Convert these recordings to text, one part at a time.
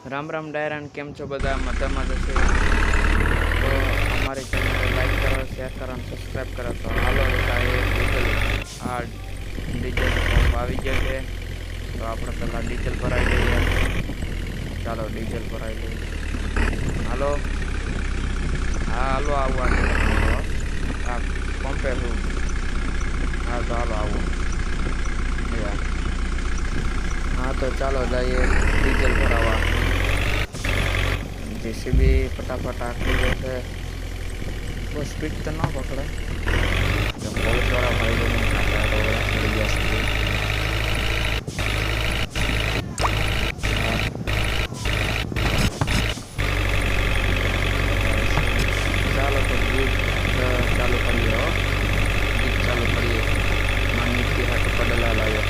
રામ રામ ડાયરાન કેમ છો બધા મજામાં જશે તો અમારી ચેનલ લાઈક કરો શેર કરો અને સબસ્ક્રાઈબ કરો તો હાલો આ ડીઝલ પંપ આવી ગયો છે તો આપણે પહેલાં ડીઝલ ભરાઈ લઈએ ચાલો ડીઝલ ભરાઈ લઈએ હાલો હાલો આવું આ પંપે શું હા તો હાલો આવું हाँ तो चलो जाइए डीजल भरावा जेसीबी फटाफट आखी जैसे वो स्पीड तो ना पकड़े जब पुलिस वाला भाई लोग खाता है चलो तो गीत चालू करिए हो गीत चालू करिए मानी की हाथ पड़ेला लायो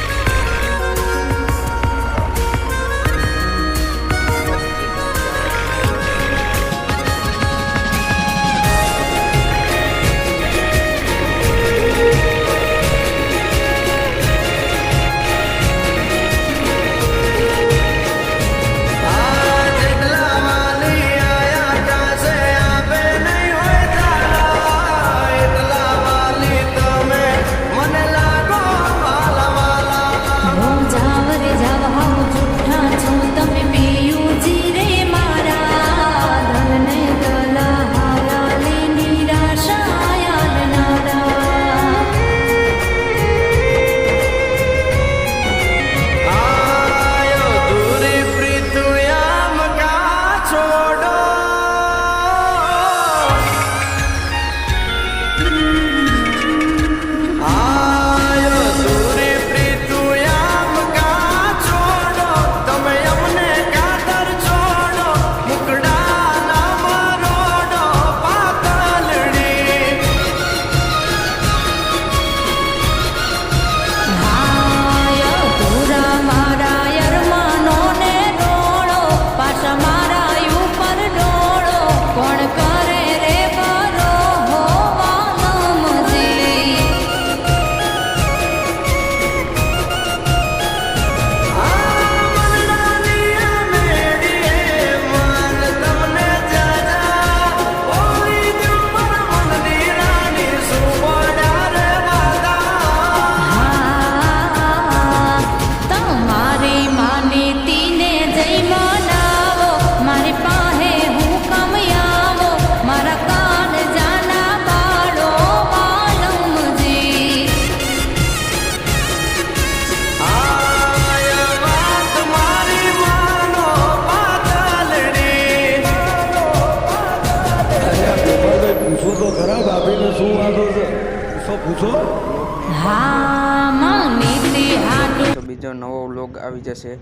तो बीजो नवो व्लॉग આવી જશે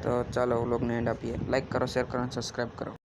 तो चलो व्लॉग ने एंड આપીએ लाइक करो शेयर करो सब्सक्राइब करो।